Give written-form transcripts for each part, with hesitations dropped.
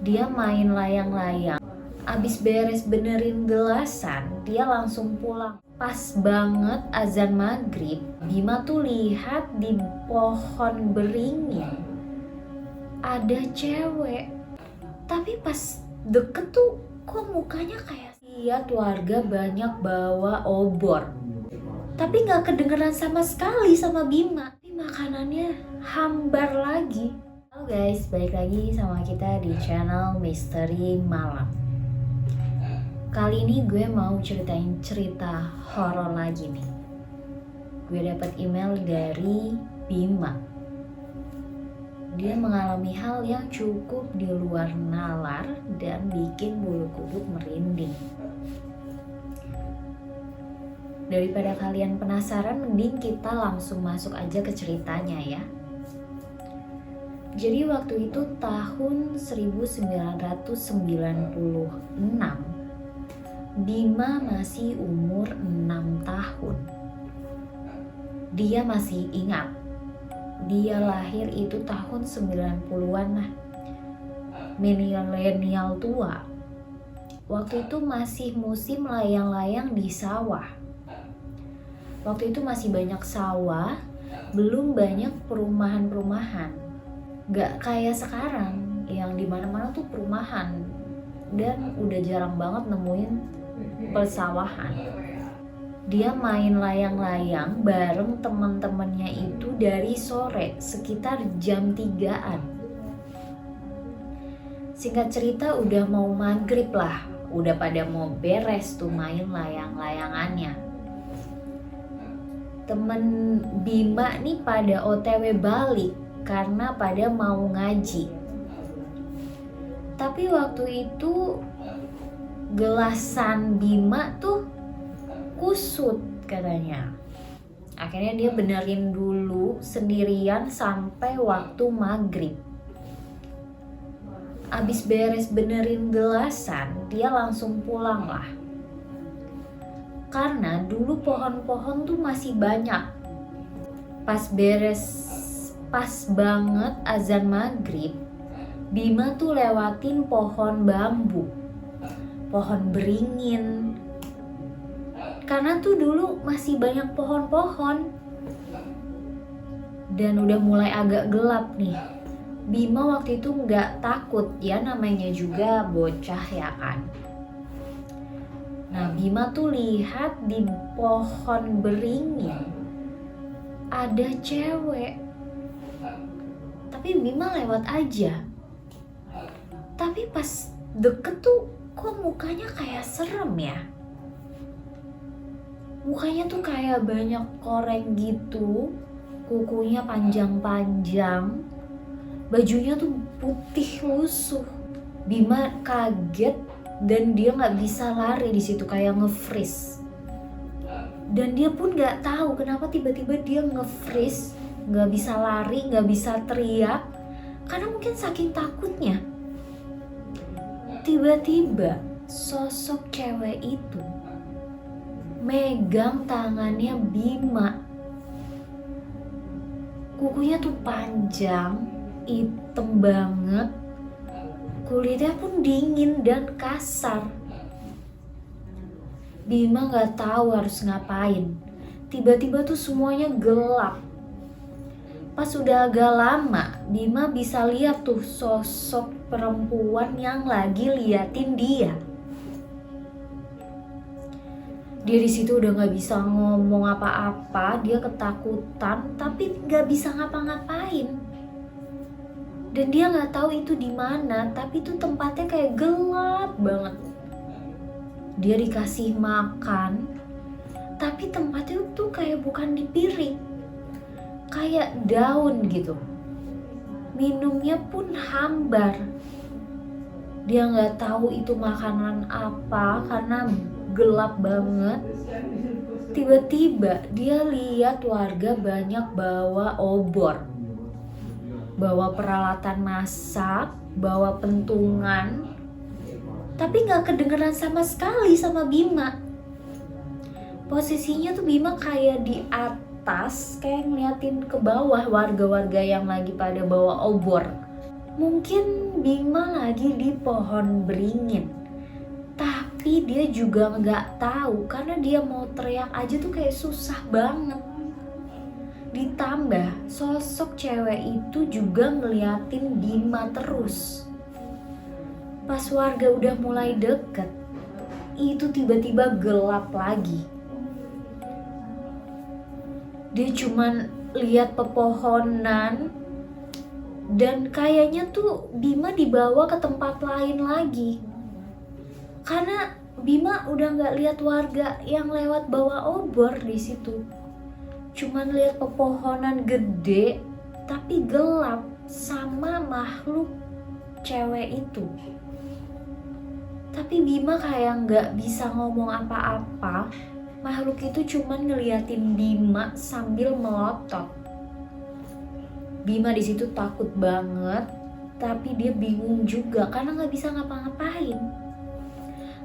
Dia main layang-layang. Abis beres benerin gelasan, dia langsung pulang. Pas banget azan maghrib, Bima tuh lihat di pohon beringin ada cewek. Tapi pas deket tuh kok mukanya kayak lihat warga banyak bawa obor. Tapi gak kedengeran sama sekali sama Bima. Tapi makanannya hambar lagi. Halo guys, balik lagi sama kita di channel Misteri Malam. Kali ini gue mau ceritain cerita horor lagi nih. Gue dapat email dari Bima. Dia mengalami hal yang cukup di luar nalar dan bikin bulu kuduk merinding. Daripada kalian penasaran, mending kita langsung masuk aja ke ceritanya ya. Jadi waktu itu tahun 1996, Bima masih umur 6 tahun. Dia masih ingat. Dia lahir itu tahun 90-an lah. Milenial tua. Waktu itu masih musim layang-layang di sawah. Waktu itu masih banyak sawah, belum banyak perumahan-perumahan. Gak kayak sekarang yang dimana-mana tuh perumahan dan udah jarang banget nemuin persawahan. Dia main layang-layang bareng teman-temannya itu dari sore, sekitar jam 3-an. Singkat cerita udah mau maghrib lah, udah pada mau beres tuh main layang-layangannya. Temen Bima nih pada OTW balik karena pada mau ngaji. Tapi waktu itu gelasan Bima tuh kusut katanya. Akhirnya dia benerin dulu sendirian sampai waktu maghrib. Abis beres benerin gelasan, dia langsung pulang lah. Karena dulu pohon-pohon tuh masih banyak. Pas banget azan maghrib, Bima tuh lewatin pohon bambu, pohon beringin. Karena tuh dulu masih banyak pohon-pohon. Dan udah mulai agak gelap nih. Bima waktu itu nggak takut, ya namanya juga bocah ya kan. Nah Bima tuh lihat di pohon beringin ada cewek. Tapi Bima lewat aja. Tapi pas deket tuh kok mukanya kayak serem ya. Mukanya tuh kayak banyak koreng gitu, kukunya panjang-panjang, bajunya tuh putih lusuh. Bima kaget dan dia nggak bisa lari di situ, kayak nge-freeze. Dan dia pun nggak tahu kenapa tiba-tiba dia nge-freeze, nggak bisa lari, nggak bisa teriak, karena mungkin saking takutnya. Tiba-tiba sosok cewek itu megang tangannya Bima. Kukunya tuh panjang, hitam banget. Kulitnya pun dingin dan kasar. Bima gak tahu harus ngapain. Tiba-tiba tuh semuanya gelap. Pas udah agak lama, Bima bisa lihat tuh sosok perempuan yang lagi liatin dia. Dia di situ udah nggak bisa ngomong apa-apa, dia ketakutan, tapi nggak bisa ngapa-ngapain. Dan dia nggak tahu itu di mana, tapi itu tempatnya kayak gelap banget. Dia dikasih makan, tapi tempatnya tuh kayak bukan di piring, kayak daun gitu. Minumnya pun hambar. Dia nggak tahu itu makanan apa karena gelap banget. Tiba-tiba dia lihat warga banyak bawa obor, bawa peralatan masak, bawa pentungan, tapi gak kedengeran sama sekali sama Bima. Posisinya tuh Bima kayak di atas, kayak ngeliatin ke bawah warga-warga yang lagi pada bawa obor. Mungkin Bima lagi di pohon beringin. Tapi dia juga nggak tahu karena dia mau teriak aja tuh kayak susah banget. Ditambah sosok cewek itu juga ngeliatin Bima terus. Pas warga udah mulai deket, itu tiba-tiba gelap lagi. Dia cuman lihat pepohonan dan kayaknya tuh Bima dibawa ke tempat lain lagi. Karena Bima udah nggak lihat warga yang lewat bawa obor di situ. Cuman lihat pepohonan gede tapi gelap sama makhluk cewek itu. Tapi Bima kayak nggak bisa ngomong apa-apa. Makhluk itu cuman ngeliatin Bima sambil melotot. Bima di situ takut banget, tapi dia bingung juga karena nggak bisa ngapa-ngapain.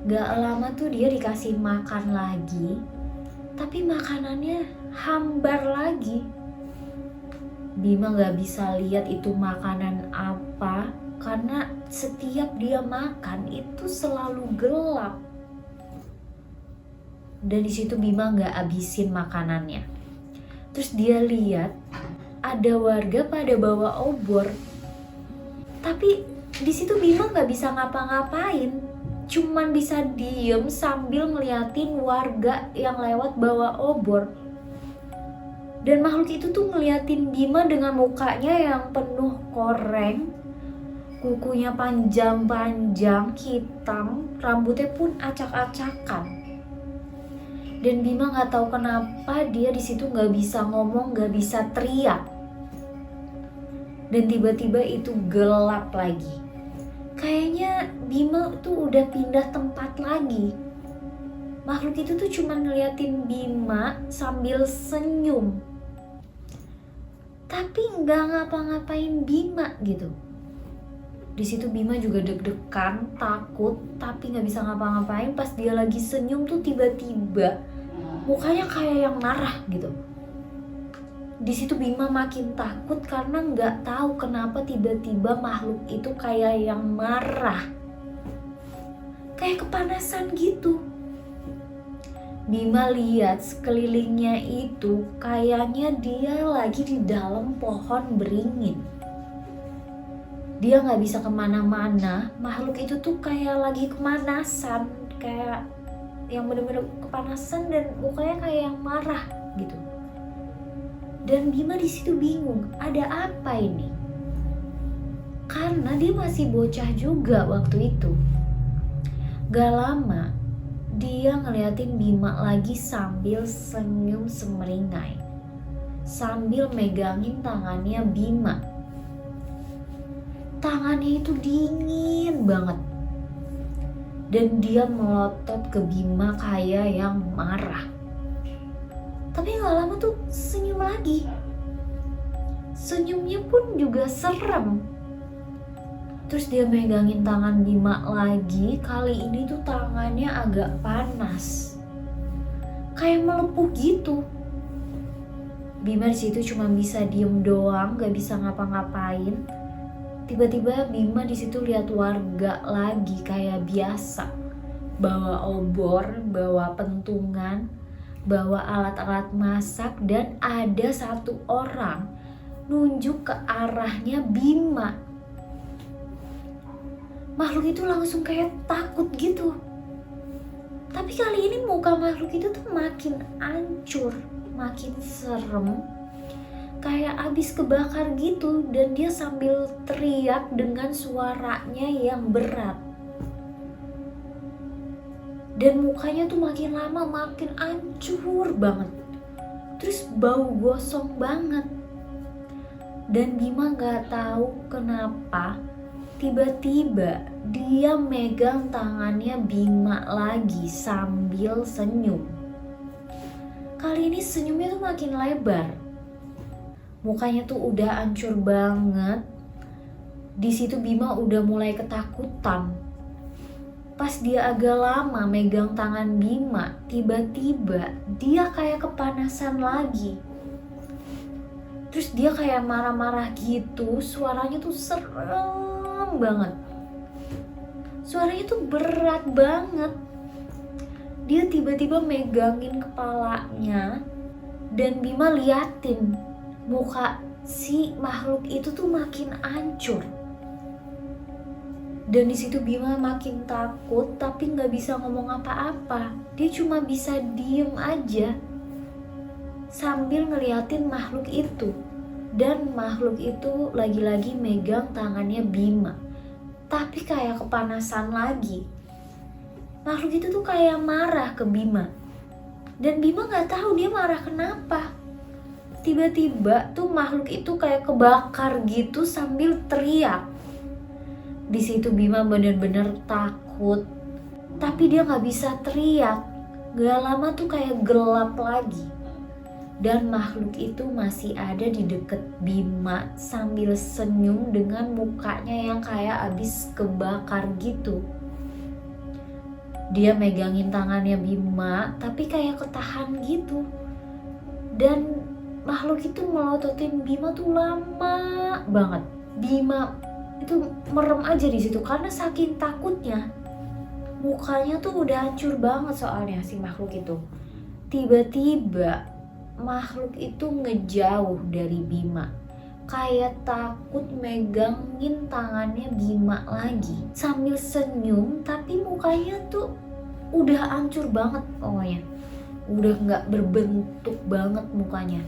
Gak lama tuh dia dikasih makan lagi, tapi makanannya hambar lagi. Bima gak bisa lihat itu makanan apa karena setiap dia makan itu selalu gelap. Dan di situ Bima gak habisin makanannya. Terus dia lihat ada warga pada bawa obor, tapi di situ Bima gak bisa ngapa-ngapain. Cuman bisa diem sambil ngeliatin warga yang lewat bawa obor. Dan makhluk itu tuh ngeliatin Bima dengan mukanya yang penuh koreng, kukunya panjang-panjang, hitam, rambutnya pun acak-acakan. Dan Bima nggak tahu kenapa dia di situ nggak bisa ngomong, nggak bisa teriak. Dan tiba-tiba itu gelap lagi. Kayaknya Bima tuh udah pindah tempat lagi. Makhluk itu tuh cuma ngeliatin Bima sambil senyum. Tapi nggak ngapa-ngapain Bima gitu. Di situ Bima juga deg-degan, takut, tapi nggak bisa ngapa-ngapain. Pas dia lagi senyum tuh tiba-tiba mukanya kayak yang marah gitu. Di situ Bima makin takut karena nggak tahu kenapa tiba-tiba makhluk itu kayak yang marah, kayak kepanasan gitu. Bima lihat sekelilingnya itu kayaknya dia lagi di dalam pohon beringin. Dia nggak bisa kemana-mana. Makhluk itu tuh kayak lagi kepanasan, kayak yang bener-bener kepanasan dan mukanya kayak yang marah gitu. Dan Bima di situ bingung, ada apa ini? Karena dia masih bocah juga waktu itu. Gak lama, dia ngeliatin Bima lagi sambil senyum semeringai. Sambil megangin tangannya Bima. Tangannya itu dingin banget. Dan dia melotot ke Bima kayak yang marah. Tapi gak lama tuh senyum lagi. Senyumnya pun juga serem. Terus dia megangin tangan Bima lagi. Kali ini tuh tangannya agak panas, kayak melepuh gitu. Bima di situ cuma bisa diem doang, gak bisa ngapa-ngapain. Tiba-tiba Bima di situ lihat warga lagi kayak biasa. Bawa obor, bawa pentungan, bawa alat-alat masak, dan ada satu orang nunjuk ke arahnya Bima. Makhluk itu langsung kayak takut gitu. Tapi kali ini muka makhluk itu tuh makin hancur, makin serem, kayak abis kebakar gitu. Dan dia sambil teriak dengan suaranya yang berat. Dan mukanya tuh makin lama makin hancur banget. Terus bau gosong banget. Dan Bima gak tahu kenapa tiba-tiba dia megang tangannya Bima lagi sambil senyum. Kali ini senyumnya tuh makin lebar. Mukanya tuh udah hancur banget. Di situ Bima udah mulai ketakutan. Pas dia agak lama megang tangan Bima, tiba-tiba dia kayak kepanasan lagi. Terus dia kayak marah-marah gitu, suaranya tuh serem serem banget. Suaranya tuh berat banget. Dia tiba-tiba megangin kepalanya dan Bima liatin muka si makhluk itu tuh makin hancur. Dan di situ Bima makin takut tapi nggak bisa ngomong apa-apa. Dia cuma bisa diem aja sambil ngeliatin makhluk itu. Dan makhluk itu lagi-lagi megang tangannya Bima. Tapi kayak kepanasan lagi. Makhluk itu tuh kayak marah ke Bima. Dan Bima nggak tahu dia marah kenapa. Tiba-tiba tuh makhluk itu kayak kebakar gitu sambil teriak. Di situ Bima bener-bener takut, tapi dia nggak bisa teriak. Gak lama tuh kayak gelap lagi, dan makhluk itu masih ada di deket Bima sambil senyum dengan mukanya yang kayak abis kebakar gitu. Dia megangin tangannya Bima, tapi kayak ketahan gitu. Dan makhluk itu melototin Bima tuh lama banget. Bima itu merem aja di situ karena saking takutnya. Mukanya tuh udah hancur banget soalnya si makhluk itu. Tiba-tiba makhluk itu ngejauh dari Bima. Kayak takut megangin tangannya Bima lagi. Sambil senyum tapi mukanya tuh udah hancur banget pokoknya. Udah gak berbentuk banget mukanya.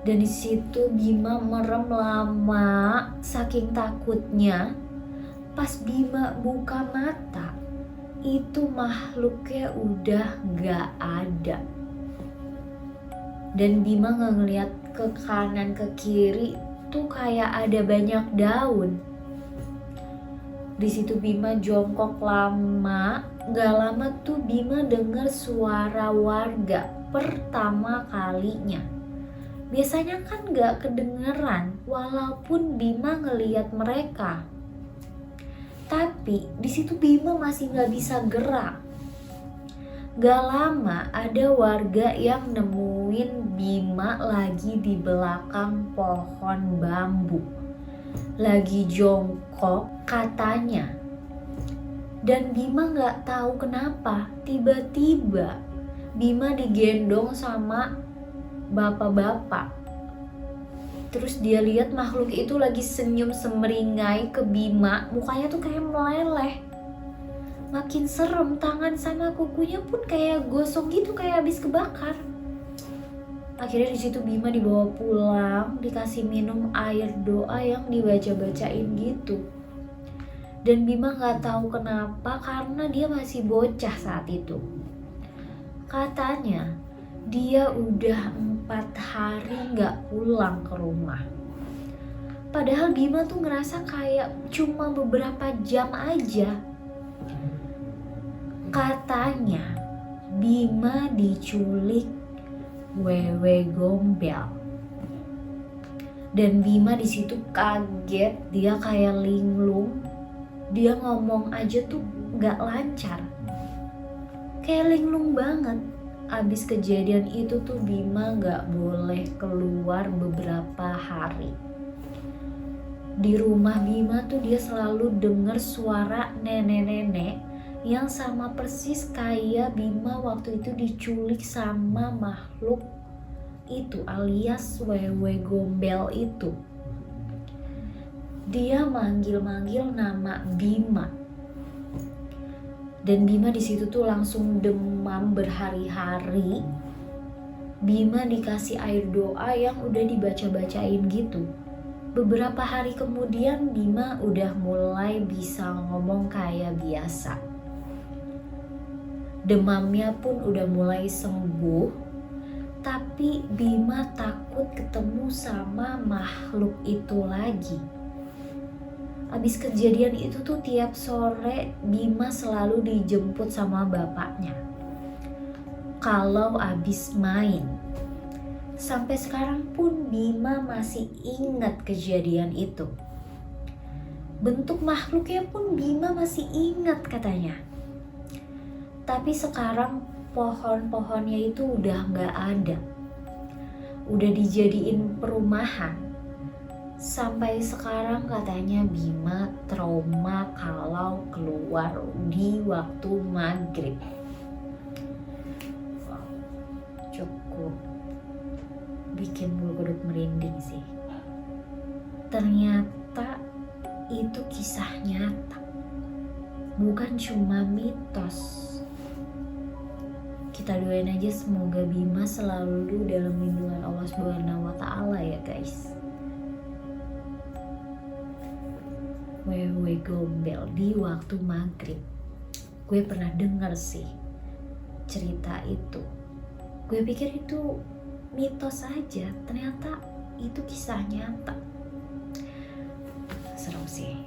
Dan di situ Bima merem lama saking takutnya. Pas Bima buka mata, itu makhluknya udah gak ada. Dan Bima ngeliat ke kanan ke kiri tuh kayak ada banyak daun. Di situ Bima jongkok lama. Gak lama tuh Bima dengar suara warga pertama kalinya. Biasanya kan gak kedengeran walaupun Bima ngeliat mereka. Tapi di situ Bima masih gak bisa gerak. Gak lama ada warga yang nemuin Bima lagi di belakang pohon bambu. Lagi jongkok katanya. Dan Bima gak tahu kenapa tiba-tiba Bima digendong sama bapak-bapak. Terus dia lihat makhluk itu lagi senyum semeringai ke Bima. Mukanya tuh kayak meleleh. Makin serem, tangan sama kukunya pun kayak gosong gitu, kayak habis kebakar. Akhirnya di situ Bima dibawa pulang, dikasih minum air doa yang dibaca-bacain gitu. Dan Bima nggak tahu kenapa karena dia masih bocah saat itu. Katanya dia udah 4 hari nggak pulang ke rumah. Padahal Bima tuh ngerasa kayak cuma beberapa jam aja. Katanya Bima diculik wewe gombel. Dan Bima di situ kaget, dia kayak linglung. Dia ngomong aja tuh nggak lancar. Kayak linglung banget. Abis kejadian itu tuh Bima gak boleh keluar beberapa hari. Di rumah Bima tuh dia selalu denger suara nenek-nenek yang sama persis kayak Bima waktu itu diculik sama makhluk itu alias wewe gombel itu. Dia manggil-manggil nama Bima. Dan Bima di situ tuh langsung demam berhari-hari. Bima dikasih air doa yang udah dibaca-bacain gitu. Beberapa hari kemudian Bima udah mulai bisa ngomong kayak biasa. Demamnya pun udah mulai sembuh. Tapi Bima takut ketemu sama makhluk itu lagi. Abis kejadian itu tuh tiap sore Bima selalu dijemput sama bapaknya kalau abis main. Sampai sekarang pun Bima masih ingat kejadian itu. Bentuk makhluknya pun Bima masih ingat katanya. Tapi sekarang pohon-pohonnya itu udah gak ada. Udah dijadiin perumahan. Sampai sekarang katanya Bima trauma kalau keluar di waktu maghrib. Cukup bikin bulu kuduk merinding sih. Ternyata itu kisah nyata, bukan cuma mitos. Kita doain aja semoga Bima selalu dalam lindungan Allah Subhanahu wa Ta'ala ya guys. Wewe gombel di waktu maghrib. Gue pernah dengar sih cerita itu. Gue pikir itu mitos aja, ternyata itu kisah nyata. Seru sih.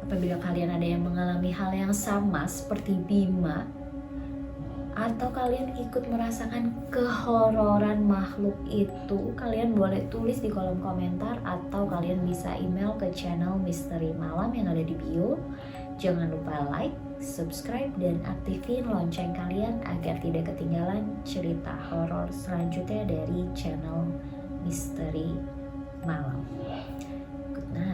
Apabila kalian ada yang mengalami hal yang sama seperti Bima, atau kalian ikut merasakan kehororan makhluk itu, kalian boleh tulis di kolom komentar atau kalian bisa email ke channel Misteri Malam yang ada di bio. Jangan lupa like, subscribe, dan aktifin lonceng kalian agar tidak ketinggalan cerita horor selanjutnya dari channel Misteri Malam. Good night.